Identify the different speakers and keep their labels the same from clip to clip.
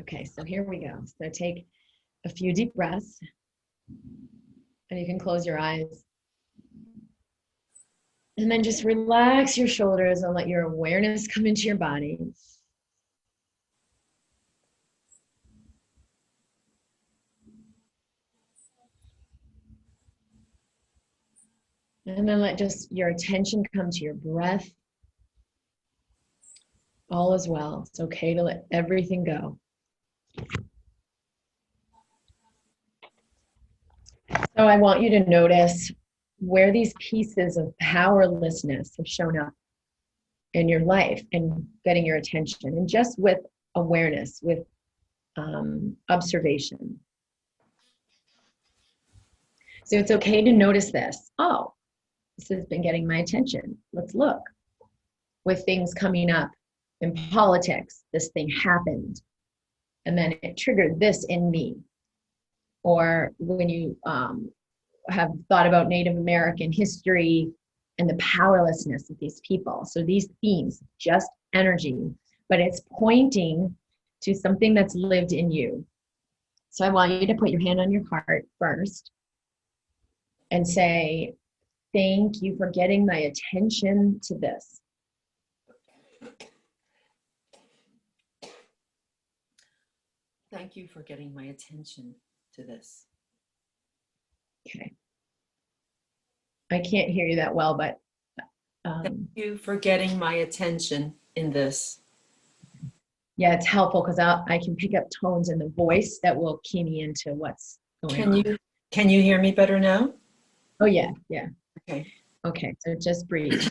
Speaker 1: Okay, so here we go. So take a few deep breaths, and you can close your eyes. And then just relax your shoulders and let your awareness come into your body. And then let just your attention come to your breath. All is well. It's okay to let everything go. So I want you to notice where these pieces of powerlessness have shown up in your life and getting your attention, and just with awareness, with observation. So it's okay to notice this. Oh, this has been getting my attention. Let's look. With things coming up in politics, this thing happened, and then it triggered this in me. Or when you have thought about Native American history and the powerlessness of these people. So these themes, just energy, but it's pointing to something that's lived in you. So I want you to put your hand on your heart first and say, thank you for getting my attention to this.
Speaker 2: Thank you for getting my attention to this.
Speaker 1: Okay. I can't hear you that well, but
Speaker 2: thank you for getting my attention in this.
Speaker 1: Yeah, it's helpful because I can pick up tones in the voice that will key me into what's going on.
Speaker 2: Can you hear me better now?
Speaker 1: Oh yeah. Okay, so just breathe.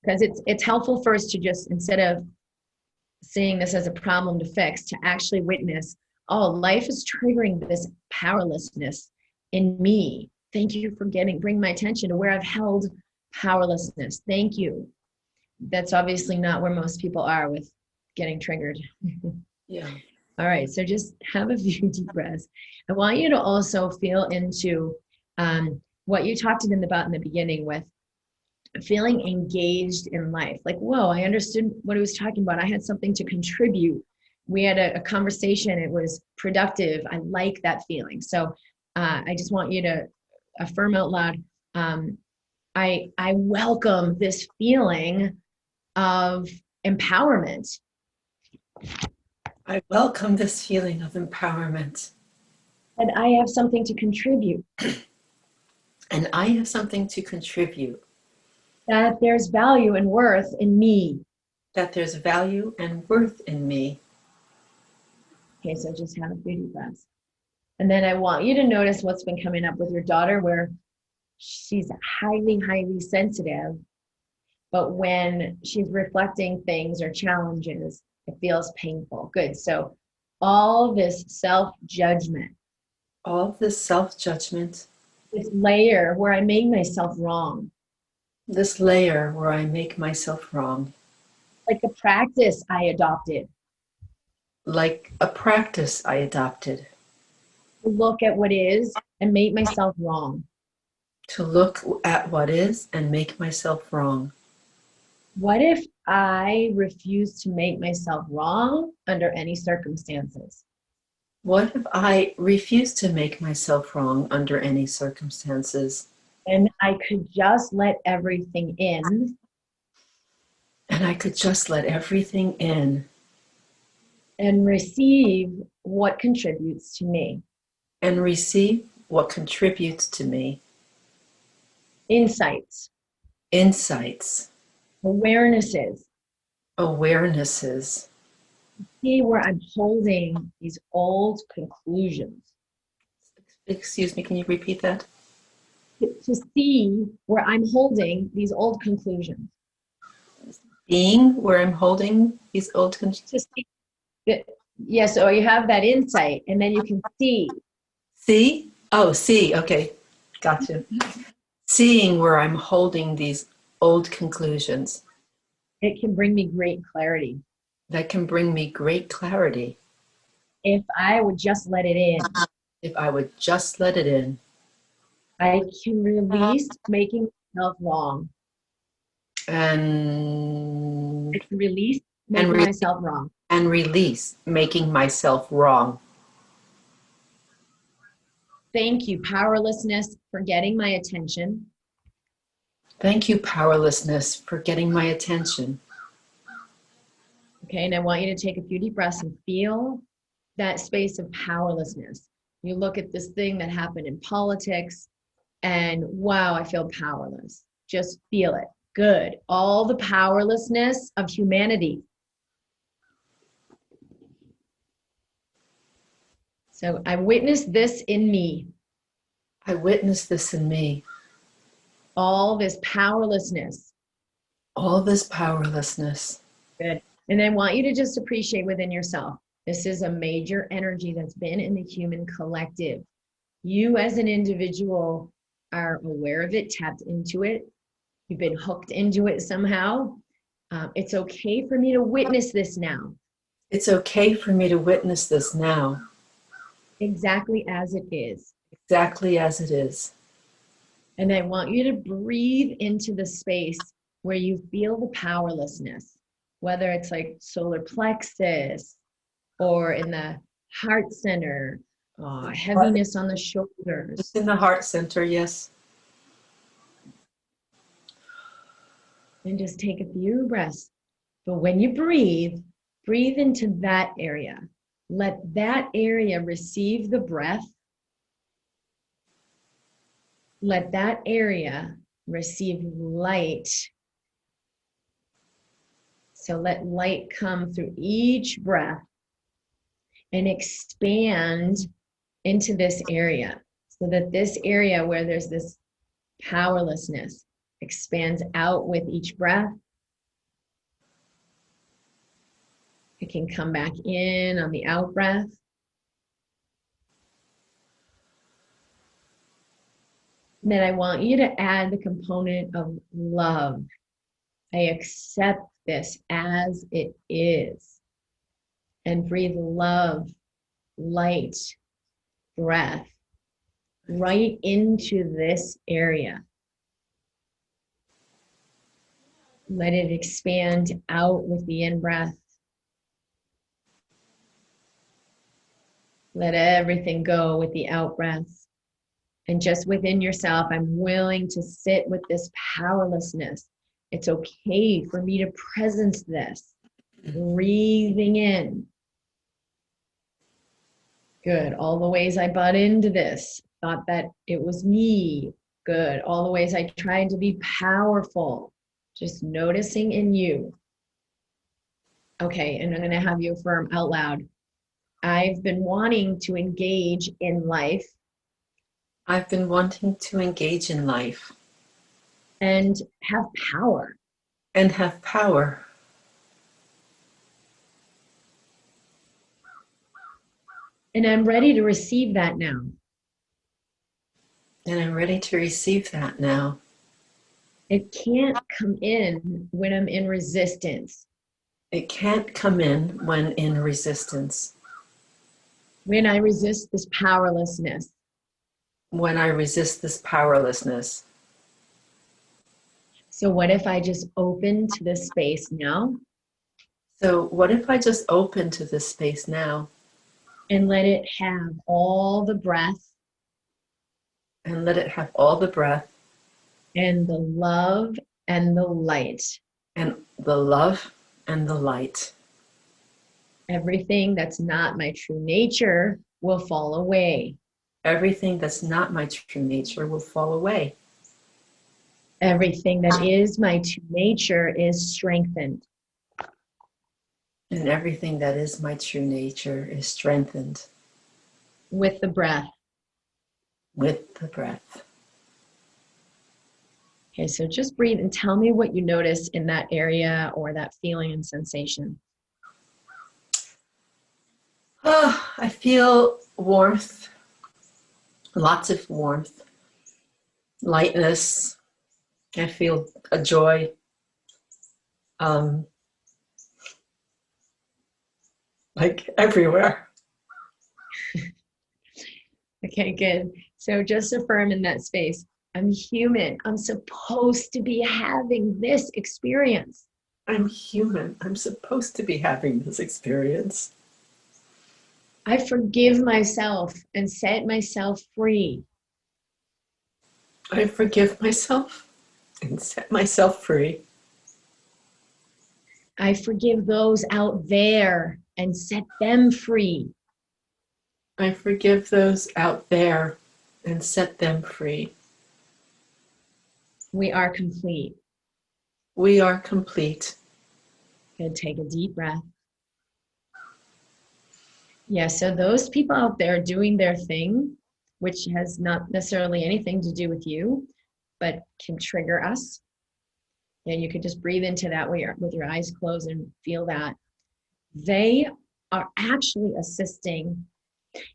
Speaker 1: Because it's helpful for us to just, instead of seeing this as a problem to fix, to actually witness, oh, life is triggering this powerlessness in me. Thank you for bring my attention to where I've held powerlessness. Thank you. That's obviously not where most people are with getting triggered.
Speaker 2: Yeah.
Speaker 1: All right, so just have a few deep breaths. I want you to also feel into what you talked about in the beginning with feeling engaged in life. Like, whoa, I understood what he was talking about. I had something to contribute. We had a conversation. It was productive. I like that feeling. So I just want you to affirm out loud, I welcome this feeling of empowerment.
Speaker 2: I welcome this feeling of empowerment.
Speaker 1: And I have something to contribute.
Speaker 2: And I have something to contribute.
Speaker 1: That there's value and worth in me.
Speaker 2: That there's value and worth in me.
Speaker 1: Okay, so just have a few deep breaths. And then I want you to notice what's been coming up with your daughter, where she's highly, highly sensitive. But when she's reflecting things or challenges, it feels painful. Good. So all this self-judgment.
Speaker 2: All this self-judgment.
Speaker 1: This layer where I make myself wrong.
Speaker 2: This layer where I make myself wrong.
Speaker 1: Like a practice I adopted.
Speaker 2: Like a practice I adopted.
Speaker 1: To look at what is and make myself wrong.
Speaker 2: To look at what is and make myself wrong.
Speaker 1: What if I refuse to make myself wrong under any circumstances?
Speaker 2: What if I refuse to make myself wrong under any circumstances?
Speaker 1: And I could just let everything in.
Speaker 2: And I could just let everything in.
Speaker 1: And receive what contributes to me.
Speaker 2: And receive what contributes to me.
Speaker 1: Insights.
Speaker 2: Insights.
Speaker 1: Awarenesses.
Speaker 2: Awarenesses.
Speaker 1: See where I'm holding these old conclusions.
Speaker 2: Excuse me, can you repeat that?
Speaker 1: To see where I'm holding these old conclusions.
Speaker 2: Being where I'm holding these old conclusions.
Speaker 1: Yeah, so you have that insight, and then you can see.
Speaker 2: See? Oh, see. Okay. Gotcha. Seeing where I'm holding these old conclusions.
Speaker 1: It can bring me great clarity.
Speaker 2: That can bring me great clarity.
Speaker 1: If I would just let it in.
Speaker 2: If I would just let it in.
Speaker 1: I can release making myself wrong.
Speaker 2: And
Speaker 1: I can release making myself wrong.
Speaker 2: And release making myself wrong.
Speaker 1: Thank you, powerlessness, for getting my attention.
Speaker 2: Thank you, powerlessness, for getting my attention.
Speaker 1: Okay, and I want you to take a few deep breaths and feel that space of powerlessness. You look at this thing that happened in politics and wow, I feel powerless. Just feel it. Good. All the powerlessness of humanity. So I witnessed this in me.
Speaker 2: I witnessed this in me.
Speaker 1: All this powerlessness.
Speaker 2: All this powerlessness.
Speaker 1: Good. And I want you to just appreciate within yourself. This is a major energy that's been in the human collective. You as an individual are aware of it, tapped into it. You've been hooked into it somehow. It's okay for me to witness this now.
Speaker 2: It's okay for me to witness this now.
Speaker 1: Exactly as it is.
Speaker 2: Exactly as it is.
Speaker 1: And I want you to breathe into the space where you feel the powerlessness, whether it's like solar plexus or in the heart center, heaviness on the shoulders.
Speaker 2: It's in the heart center, yes.
Speaker 1: And just take a few breaths. But when you breathe, breathe into that area. Let that area receive the breath. Let that area receive light. So let light come through each breath and expand into this area so that this area where there's this powerlessness expands out with each breath. It can come back in on the out breath. Then I want you to add the component of love. I accept this as it is. And breathe love, light, breath right into this area. Let it expand out with the in-breath. Let everything go with the out-breath. And just within yourself, I'm willing to sit with this powerlessness. It's okay for me to presence this. Breathing in. Good. All the ways I bought into this, thought that it was me. Good. All the ways I tried to be powerful. Just noticing in you. Okay, and I'm going to have you affirm out loud. I've been wanting to engage in life.
Speaker 2: I've been wanting to engage in life.
Speaker 1: And have power.
Speaker 2: And have power.
Speaker 1: And I'm ready to receive that now.
Speaker 2: And I'm ready to receive that now.
Speaker 1: It can't come in when I'm in resistance.
Speaker 2: It can't come in when in resistance.
Speaker 1: When I resist this powerlessness.
Speaker 2: When I resist this powerlessness.
Speaker 1: So what if I just open to this space now?
Speaker 2: So what if I just open to this space now?
Speaker 1: And let it have all the breath.
Speaker 2: And let it have all the breath.
Speaker 1: And the love and the light.
Speaker 2: And the love and the light.
Speaker 1: Everything that's not my true nature will fall away.
Speaker 2: Everything that's not my true nature will fall away.
Speaker 1: Everything that is my true nature is strengthened.
Speaker 2: And everything that is my true nature is strengthened.
Speaker 1: With the breath.
Speaker 2: With the breath.
Speaker 1: Okay, so just breathe and tell me what you notice in that area or that feeling and sensation.
Speaker 2: Oh, I feel warmth. Lots of warmth. Lightness. I feel a joy. Like everywhere.
Speaker 1: Okay, good. So just affirm in that space. I'm human. I'm supposed to be having this experience.
Speaker 2: I'm human. I'm supposed to be having this experience.
Speaker 1: I forgive myself and set myself free.
Speaker 2: I forgive myself and set myself free.
Speaker 1: I forgive those out there and set them free.
Speaker 2: I forgive those out there and set them free.
Speaker 1: We are complete.
Speaker 2: We are complete.
Speaker 1: Good. Take a deep breath. Yeah, so those people out there doing their thing, which has not necessarily anything to do with you, but can trigger us. And you could just breathe into that with your eyes closed and feel that. They are actually assisting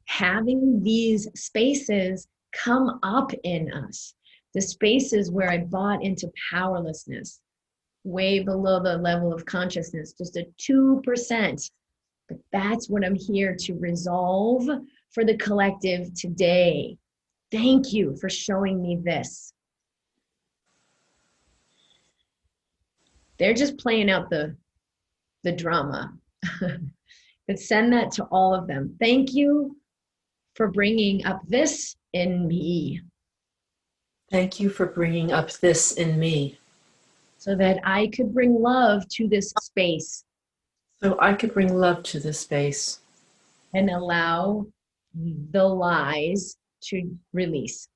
Speaker 1: having these spaces come up in us. The spaces where I bought into powerlessness, way below the level of consciousness, just a 2%. But that's what I'm here to resolve for the collective today. Thank you for showing me this. They're just playing out the drama. But send that to all of them. Thank you for bringing up this in me.
Speaker 2: Thank you for bringing up this in me.
Speaker 1: So that I could bring love to this space.
Speaker 2: So I could bring love to this space.
Speaker 1: And allow the lies to release.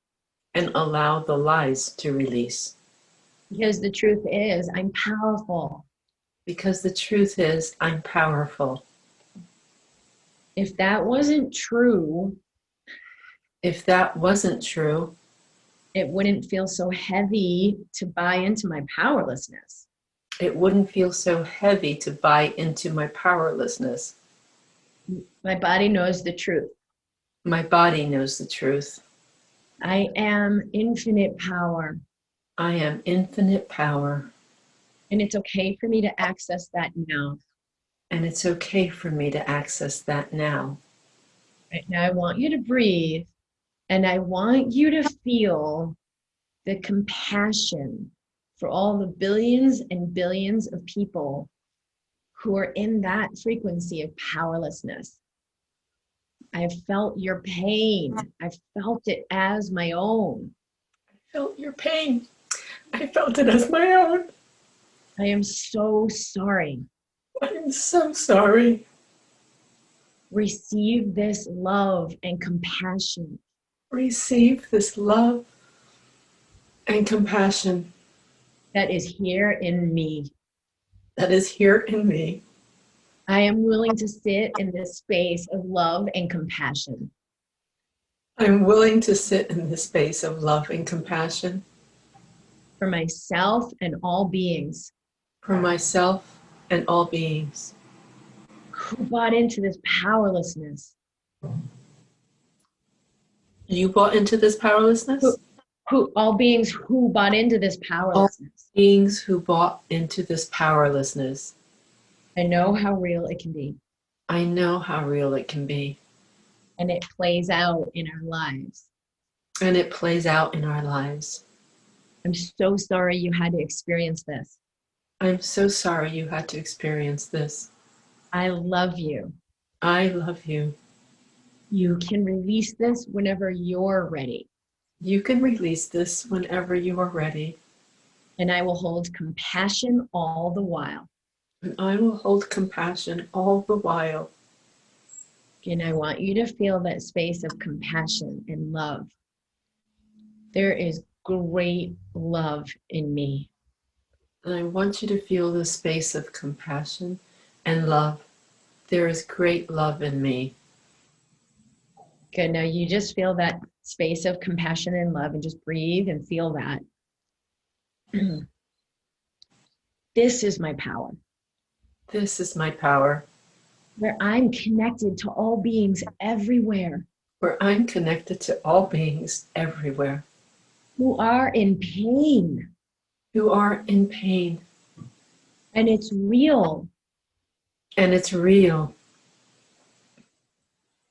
Speaker 2: And allow the lies to release.
Speaker 1: Because the truth is, I'm powerful.
Speaker 2: Because the truth is, I'm powerful.
Speaker 1: If that wasn't true,
Speaker 2: it
Speaker 1: wouldn't feel so heavy to buy into my powerlessness.
Speaker 2: It wouldn't feel so heavy to buy into my powerlessness.
Speaker 1: My body knows the truth.
Speaker 2: My body knows the truth.
Speaker 1: I am infinite power.
Speaker 2: I am infinite power.
Speaker 1: And it's okay for me to access that now.
Speaker 2: And it's okay for me to access that now.
Speaker 1: Right now, I want you to breathe, and I want you to feel the compassion for all the billions and billions of people who are in that frequency of powerlessness. I've felt your pain. I've felt it as my own.
Speaker 2: I felt your pain. I felt it as my own.
Speaker 1: I am so sorry.
Speaker 2: I'm so sorry.
Speaker 1: Receive this love and compassion.
Speaker 2: Receive this love and compassion
Speaker 1: That is here in me.
Speaker 2: that is here in me.
Speaker 1: I am willing to sit in this space of love and compassion.
Speaker 2: I'm willing to sit in this space of love and compassion.
Speaker 1: For myself and all beings.
Speaker 2: For myself and all beings.
Speaker 1: Who bought into this powerlessness?
Speaker 2: You bought into this powerlessness?
Speaker 1: All beings who bought into this powerlessness.
Speaker 2: All beings who bought into this powerlessness.
Speaker 1: I know how real it can be.
Speaker 2: I know how real it can be.
Speaker 1: And it plays out in our lives.
Speaker 2: And it plays out in our lives.
Speaker 1: I'm so sorry you had to experience this.
Speaker 2: I'm so sorry you had to experience this.
Speaker 1: I love you.
Speaker 2: I love you.
Speaker 1: You can release this whenever you're ready.
Speaker 2: You can release this whenever you are ready.
Speaker 1: And I will hold compassion all the while.
Speaker 2: And I will hold compassion all the while.
Speaker 1: And I want you to feel that space of compassion and love. There is great love in me.
Speaker 2: And I want you to feel the space of compassion and love. There is great love in me.
Speaker 1: Good. Now you just feel that space of compassion and love and just breathe and feel that. This is my power.
Speaker 2: This is my power.
Speaker 1: Where I'm connected to all beings everywhere.
Speaker 2: Where I'm connected to all beings everywhere.
Speaker 1: Who are in pain.
Speaker 2: Who are in pain.
Speaker 1: And it's real.
Speaker 2: And it's real.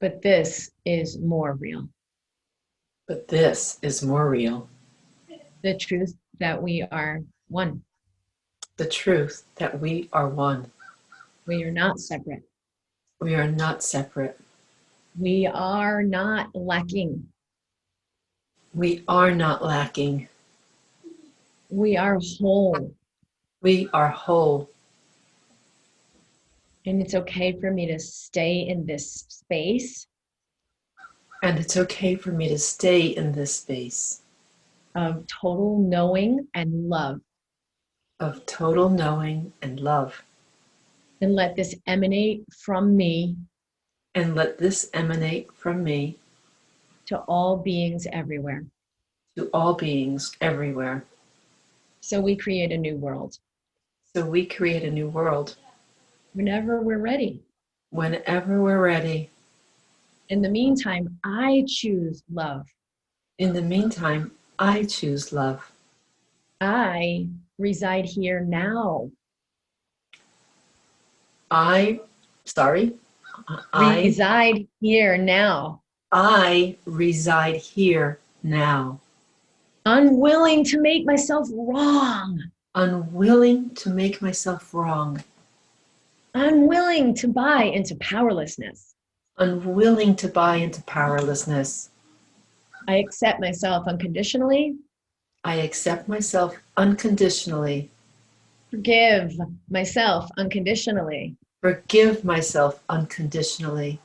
Speaker 1: But this is more real.
Speaker 2: But this is more real.
Speaker 1: The truth that we are one.
Speaker 2: the truth that we are one.
Speaker 1: We are not separate.
Speaker 2: We are not separate.
Speaker 1: We are not lacking.
Speaker 2: We are not lacking.
Speaker 1: We are whole.
Speaker 2: We are whole.
Speaker 1: And it's okay for me to stay in this space
Speaker 2: And it's okay for me to stay in this space
Speaker 1: of total knowing and love.
Speaker 2: of total knowing and love.
Speaker 1: And let this emanate from me
Speaker 2: And let this emanate from me
Speaker 1: to all beings everywhere.
Speaker 2: to all beings everywhere.
Speaker 1: So we create a new world
Speaker 2: So we create a new world
Speaker 1: whenever we're ready.
Speaker 2: whenever we're ready.
Speaker 1: In the meantime, I choose love.
Speaker 2: In the meantime, I choose love.
Speaker 1: I reside here now.
Speaker 2: I
Speaker 1: Reside here now.
Speaker 2: reside here now.
Speaker 1: Unwilling to make myself wrong.
Speaker 2: Unwilling to make myself wrong.
Speaker 1: Unwilling to buy into powerlessness.
Speaker 2: Unwilling to buy into powerlessness.
Speaker 1: I accept myself unconditionally.
Speaker 2: I accept myself unconditionally.
Speaker 1: Forgive myself unconditionally.
Speaker 2: Forgive myself unconditionally.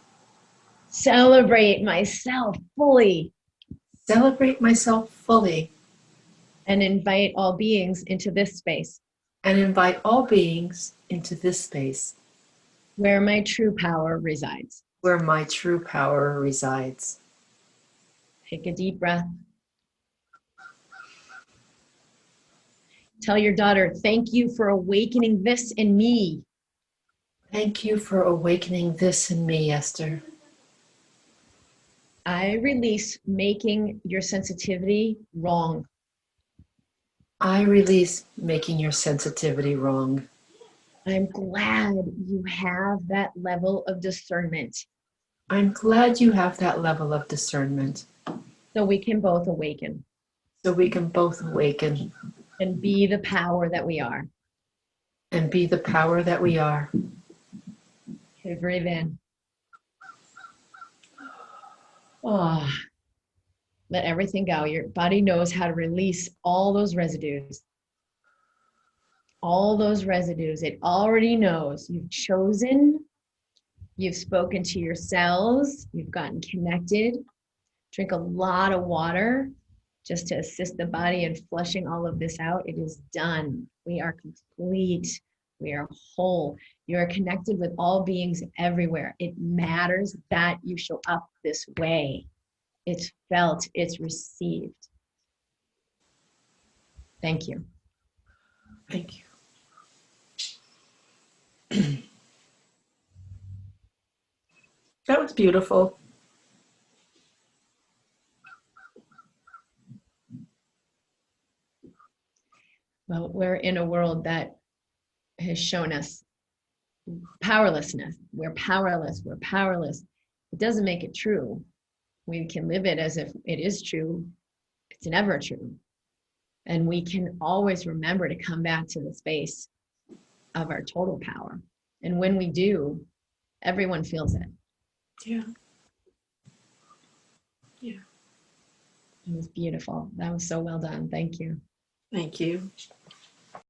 Speaker 1: Celebrate myself fully.
Speaker 2: Celebrate myself fully.
Speaker 1: And invite all beings into this space
Speaker 2: And invite all beings into this space
Speaker 1: where my true power resides.
Speaker 2: where my true power resides.
Speaker 1: Take a deep breath. Tell your daughter, thank you for awakening this in me.
Speaker 2: Thank you for awakening this in me, Esther.
Speaker 1: I release making your sensitivity wrong.
Speaker 2: I release making your sensitivity wrong.
Speaker 1: I'm glad you have that level of discernment
Speaker 2: I'm glad you have that level of discernment
Speaker 1: so we can both awaken
Speaker 2: so we can both awaken
Speaker 1: and be the power that we are.
Speaker 2: and be the power that we are.
Speaker 1: Okay, breathe in. Oh, let everything go. Your body knows how to release all those residues. All those residues. It already knows. You've chosen. You've spoken to your cells. You've gotten connected. Drink a lot of water just to assist the body in flushing all of this out. It is done. We are complete. We are whole. You are connected with all beings everywhere. It matters that you show up this way. It's felt, it's received. Thank you.
Speaker 2: Thank you. That was beautiful.
Speaker 1: Well, we're in a world that has shown us powerlessness. We're powerless. We're powerless. It doesn't make it true. We can live it as if it is true. It's never true. And we can always remember to come back to the space of our total power. And when we do, everyone feels it.
Speaker 2: Yeah. Yeah.
Speaker 1: It was beautiful. That was so well done. Thank you.
Speaker 2: Thank you.